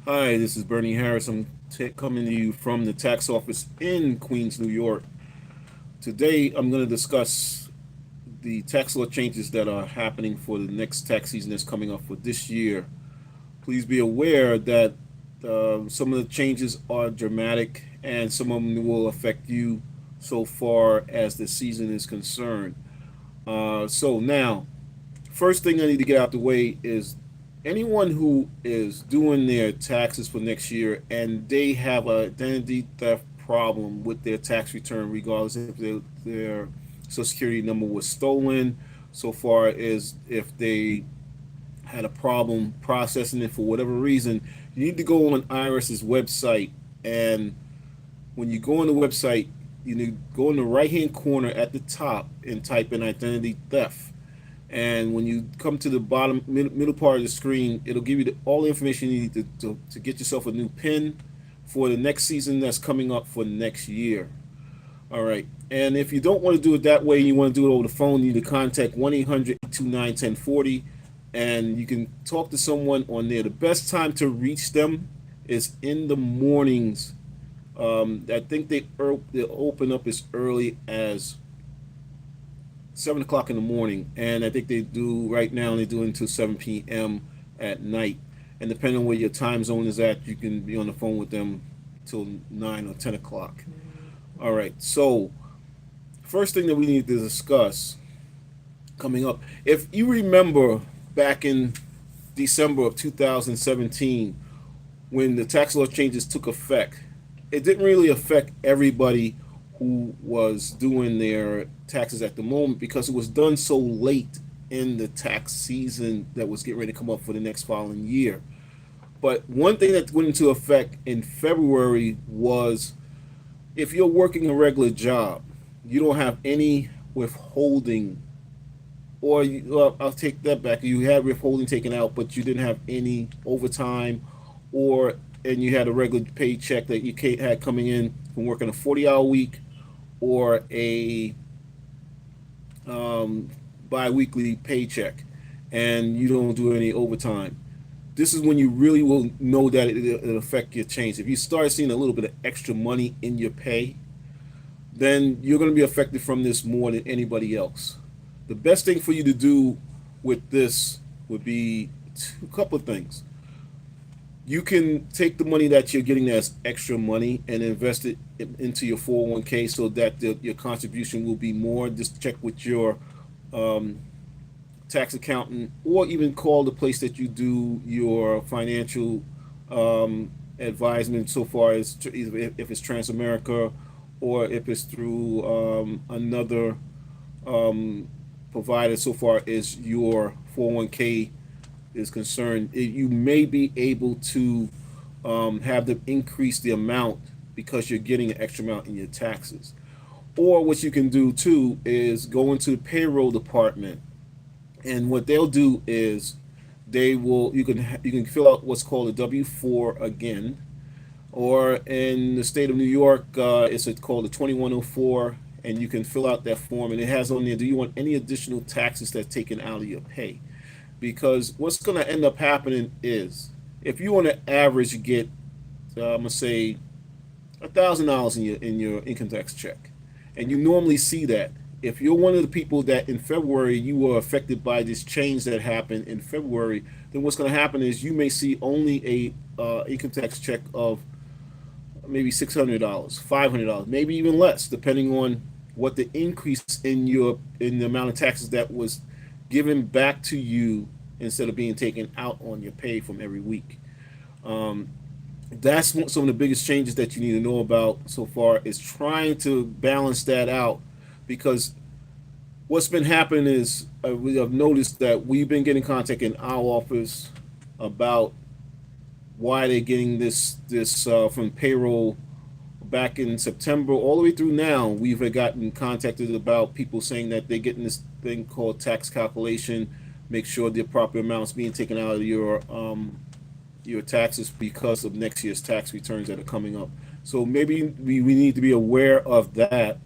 Hi, this is Bernie Harris. I'm coming to you from the tax office in Queens, New York. Today, I'm going to discuss the tax law changes that are happening for the next tax season that's coming up for this year. Please be aware that some of the changes are dramatic and some of them will affect you so far as the season is concerned. Now, first thing I need to get out the way is anyone who is doing their taxes for next year and they have an identity theft problem with their tax return, regardless if their social security number was stolen, so far as if they had a problem processing it for whatever reason, you need to go on IRS's website. And when you go on the website, you need to go in the right hand corner at the top and type in identity theft. And when you come to the bottom middle part of the screen, it'll give you all the information you need to get yourself a new PIN for the next season that's coming up for next year. All right. And if you don't want to do it that way, you want to do it over the phone, you need to contact 1-800-829-1040, and you can talk to someone on there. The best time to reach them is in the mornings. I think they open up as early as 7 o'clock in the morning, and I think they do right now. They do it until 7 p.m. at night, and depending on where your time zone is at, you can be on the phone with them till 9 or 10 o'clock. All right. So first thing that we need to discuss coming up, if you remember back in December of 2017 when the tax law changes took effect, it didn't really affect everybody who was doing their taxes at the moment because it was done so late in the tax season that was getting ready to come up for the next following year. But one thing that went into effect in February was if you're working a regular job, you don't have any withholding, or well, I'll take that back. You had withholding taken out, but you didn't have any overtime, or and you had a regular paycheck that you had coming in from working a 40-hour week or a bi-weekly paycheck, and you don't do any overtime. This is when you really will know that it'll affect your change. If you start seeing a little bit of extra money in your pay, then you're going to be affected from this more than anybody else. The best thing for you to do with this would be a couple of things. You can take the money that you're getting as extra money and invest it into your 401k so that your contribution will be more. Just check with your um, tax accountant, or even call the place that you do your financial advisement, so far as either if it's Transamerica or if it's through another provider, so far as your 401k is concerned. You may be able to have them increase the amount because you're getting an extra amount in your taxes. Or what you can do too is go into the payroll department, and what they'll do is you can fill out what's called a W-4 again, or in the state of New York, it's called a 2104, and you can fill out that form, and it has on there, do you want any additional taxes that's taken out of your pay? Because what's going to end up happening is if you on an average get, I'm gonna say, $1,000 in your income tax check, and you normally see that. If you're one of the people that in February you were affected by this change that happened in February, then what's going to happen is you may see only a income tax check of maybe $600, $500, maybe even less, depending on what the increase in the amount of taxes that was given back to you instead of being taken out on your pay from every week. Um, that's some of the biggest changes that you need to know about so far, is trying to balance that out, because what's been happening is we have noticed that we've been getting contact in our office about why they're getting this from payroll back in September all the way through now. We've gotten contacted about people saying that they're getting this thing called tax calculation, make sure the proper amounts being taken out of your taxes because of next year's tax returns that are coming up. So maybe we need to be aware of that,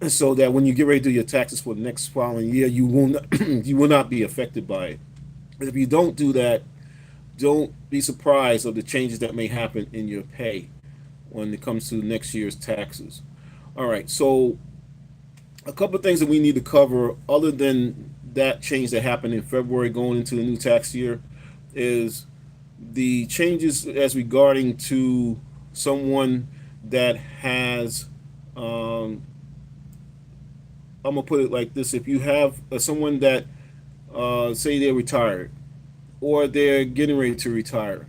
so that when you get ready to do your taxes for the next following year, you will not, you will not be affected by it. But if you don't do that, don't be surprised of the changes that may happen in your pay when it comes to next year's taxes. All right, so a couple of things that we need to cover, other than that change that happened in February going into the new tax year, is the changes as regarding to someone that has, I'm gonna put it like this: if you have someone that, say they're retired or they're getting ready to retire,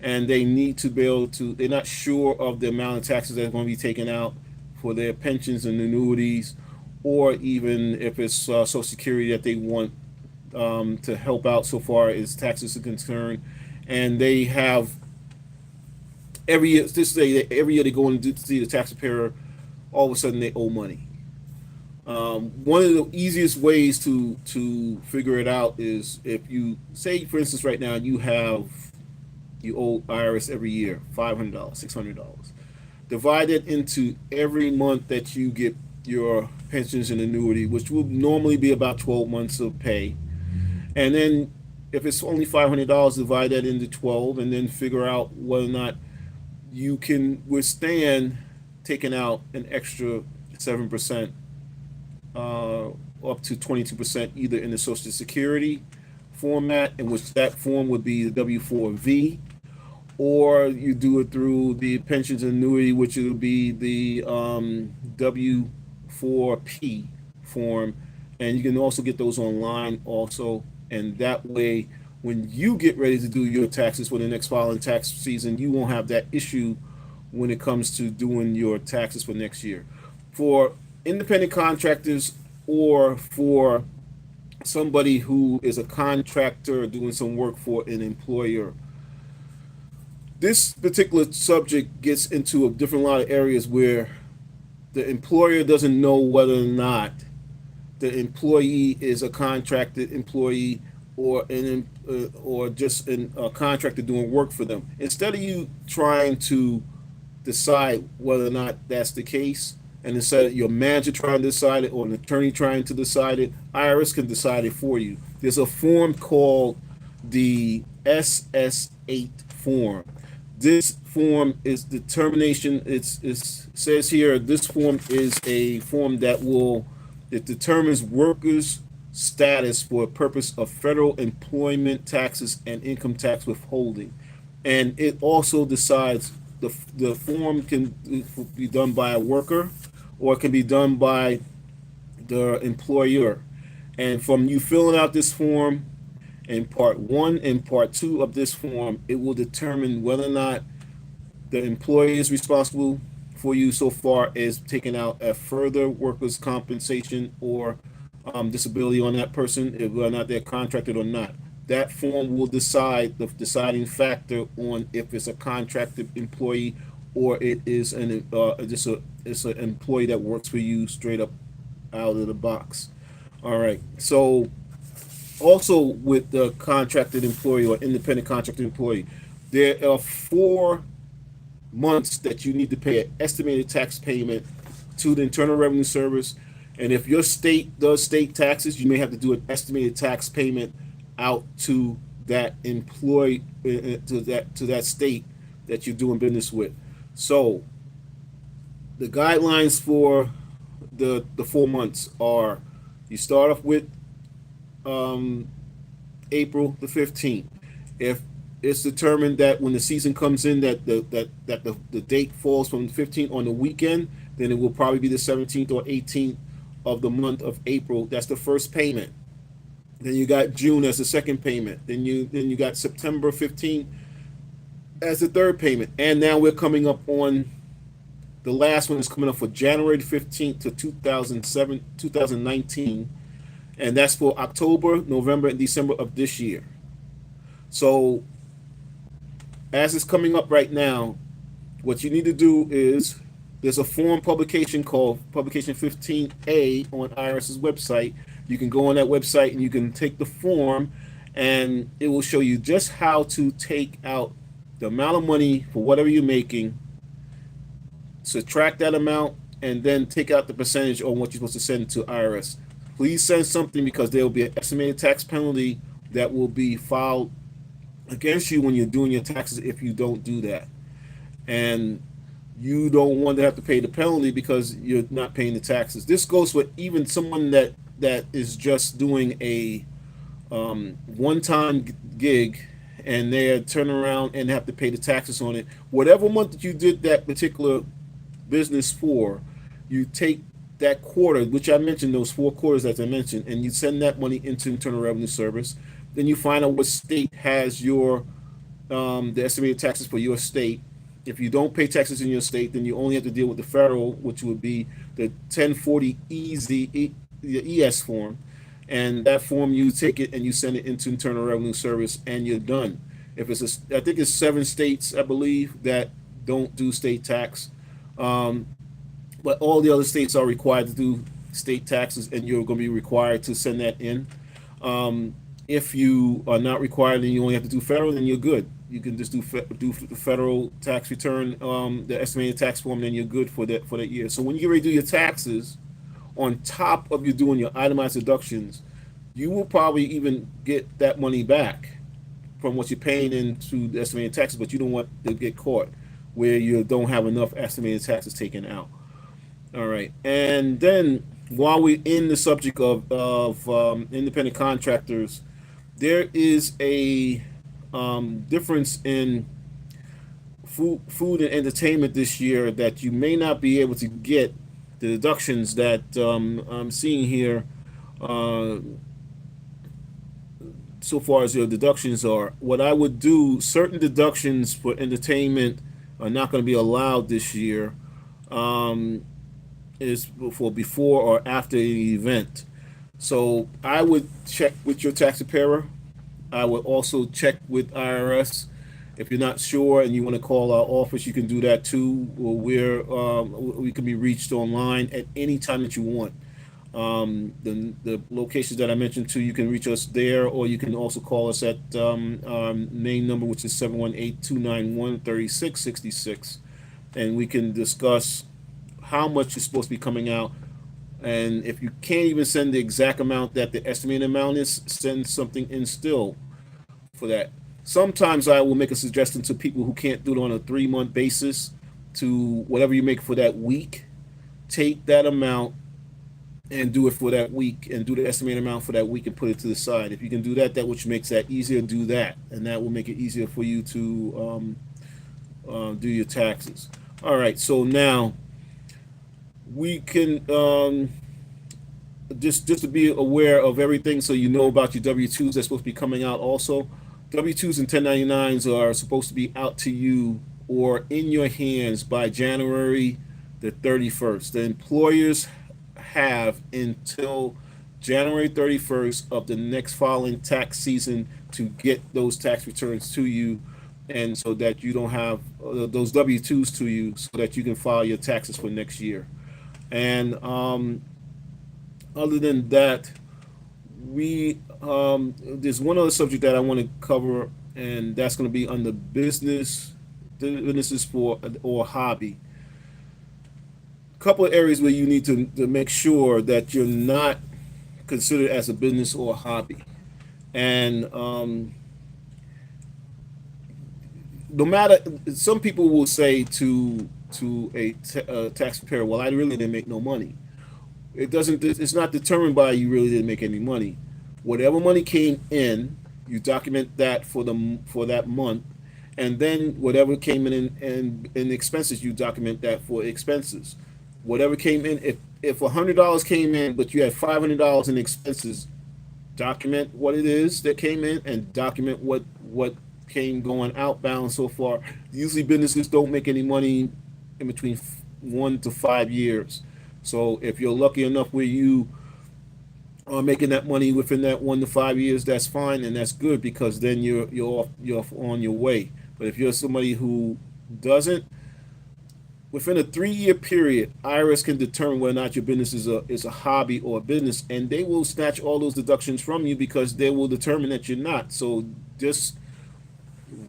and they need to be able to, they're not sure of the amount of taxes that's going to be taken out for their pensions and annuities, or even if it's Social Security that they want to help out so far as taxes are concerned, and they have every year, this say that every year they go in to see the tax preparer, all of a sudden they owe money. One of the easiest ways to figure it out is if you say, for instance, right now you owe IRS every year $500, $600. Divide it into every month that you get your pensions and annuity, which will normally be about 12 months of pay. And then if it's only $500, divide that into 12, and then figure out whether or not you can withstand taking out an extra 7%, up to 22%, either in the Social Security format, in which that form would be the W4V, or you do it through the pensions and annuity, which would be the W4P form, and you can also get those online also. And that way, when you get ready to do your taxes for the next following tax season, you won't have that issue when it comes to doing your taxes for next year. For independent contractors, or for somebody who is a contractor doing some work for an employer, this particular subject gets into a different lot of areas where the employer doesn't know whether or not the employee is a contracted employee or or just a contractor doing work for them. Instead of you trying to decide whether or not that's the case, and instead of your manager trying to decide it or an attorney trying to decide it, IRS can decide it for you. There's a form called the SS8 form. This form is determination. It says here this form is a form that it determines workers' status for a purpose of federal employment taxes and income tax withholding, and it also decides the form can be done by a worker, or it can be done by the employer. And from you filling out this form, in part 1 and part 2 of this form, it will determine whether or not the employee is responsible for you so far as taking out a further workers' compensation or disability on that person, whether or not they're contracted or not. That form will decide the deciding factor on if it's a contracted employee or it is it's an employee that works for you straight up out of the box. All right. So also with the contracted employee or independent contracted employee, there are 4 months that you need to pay an estimated tax payment to the Internal Revenue Service. And if your state does state taxes, you may have to do an estimated tax payment out to that employee, to that state that you're doing business with. So the guidelines for the 4 months are: you start off with April the 15th. If it's determined that when the season comes in that the date falls from the 15th on the weekend, then it will probably be the 17th or 18th of the month of April. That's the first payment. Then you got June as the second payment. Then you got September 15th as the third payment. And now we're coming up on the last one is coming up for January 15th to 2019. And that's for October, November, and December of this year. So as it's coming up right now, what you need to do is, there's a form publication called Publication 15A on IRS's website. You can go on that website and you can take the form, and it will show you just how to take out the amount of money for whatever you're making, subtract that amount, and then take out the percentage on what you're supposed to send to IRS. Please send something, because there will be an estimated tax penalty that will be filed against you when you're doing your taxes if you don't do that. And you don't want to have to pay the penalty because you're not paying the taxes. This goes for even someone that is just doing a one-time gig, and they turn around and have to pay the taxes on it. Whatever month that you did that particular business for, you take that quarter, which I mentioned, those 4 quarters that I mentioned, and you send that money into Internal Revenue Service. Then you find out what state has your the estimated taxes for your state. If you don't pay taxes in your state, then you only have to deal with the federal, which would be the 1040 the ES form. And that form, you take it and you send it into Internal Revenue Service, and you're done. If it's I think it's 7 states, I believe, that don't do state tax, but all the other states are required to do state taxes, and you're going to be required to send that in. If you are not required and you only have to do federal, then you're good. You can just do the federal tax return, the estimated tax form, then you're good for that year. So when you get ready to do your taxes, on top of you doing your itemized deductions, you will probably even get that money back from what you're paying into the estimated taxes, but you don't want to get caught where you don't have enough estimated taxes taken out. All right, and then while we're in the subject of independent contractors, there is a difference in food and entertainment this year that you may not be able to get the deductions that I'm seeing here. So far as your deductions are, what I would do, certain deductions for entertainment are not going to be allowed this year. Is for before or after the event. So I would check with your tax preparer. I would also check with IRS. If you're not sure and you want to call our office, you can do that too. We can be reached online at any time that you want. The locations that I mentioned too, you can reach us there, or you can also call us at our main number, which is 718-291-3666, and we can discuss how much is supposed to be coming out. And if you can't even send the exact amount that the estimated amount is, send something in still for that. Sometimes I will make a suggestion to people who can't do it on a 3-month basis to whatever you make for that week. Take that amount and do it for that week, and do the estimated amount for that week and put it to the side. If you can do that, which makes that easier, do that, and that will make it easier for you to do your taxes. All right, so now we can just to be aware of everything, so you know about your W-2s that's supposed to be coming out also. W-2s and 1099s are supposed to be out to you or in your hands by January the 31st. The employers have until January 31st of the next following tax season to get those tax returns to you, and so that you don't have those W-2s to you, so that you can file your taxes for next year. And other than that, there's one other subject that I want to cover, and that's going to be on the businesses for or hobby. A couple of areas where you need to make sure that you're not considered as a business or a hobby. And no matter, some people will say to a tax preparer, well, I really didn't make no money. It's not determined by you really didn't make any money. Whatever money came in, you document that for that month, and then whatever came in expenses, you document that for expenses. Whatever came in, if $100 came in but you had $500 in expenses, document what it is that came in, and document what came going outbound so far. Usually businesses don't make any money in between 1 to 5 years. So if you're lucky enough where you are making that money within that 1 to 5 years, that's fine, and that's good, because then you're off on your way. But if you're somebody who doesn't, within a 3-year period, IRS can determine whether or not your business is a hobby or a business, and they will snatch all those deductions from you, because they will determine that you're not. So just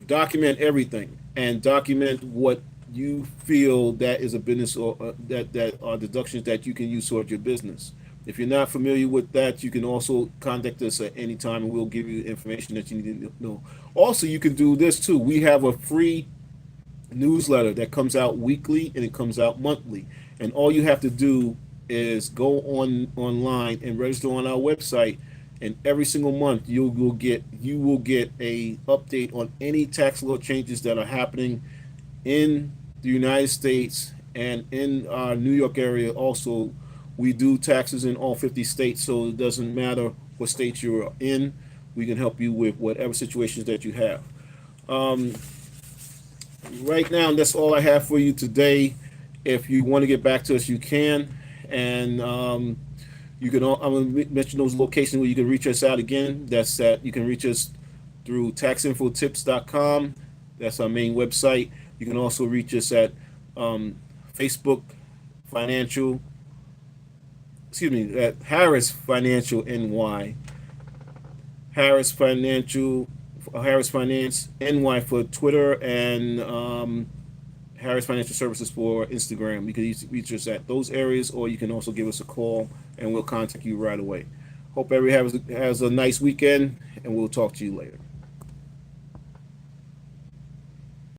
document everything, and document what you feel that is a business, or that are deductions that you can use toward your business. If you're not familiar with that, you can also contact us at any time and we'll give you information that you need to know. Also, you can do this too. We have a free newsletter that comes out weekly and it comes out monthly. And all you have to do is go online and register on our website. And every single month you will get a update on any tax law changes that are happening in the United States and in our New York area. Also, we do taxes in all 50 states, so it doesn't matter what state you're in. We can help you with whatever situations that you have. Um, right now, that's all I have for you today. If you want to get back to us, you can. And you can. I'm going to mention those locations where you can reach us out again. That's that. You can reach us through taxinfotips.com. That's our main website. You can also reach us at Facebook Financial. Excuse me, at Harris Financial NY. Harris Finance NY for Twitter, and Harris Financial Services for Instagram. You can reach us at those areas, or you can also give us a call, and we'll contact you right away. Hope everybody has a nice weekend, and we'll talk to you later.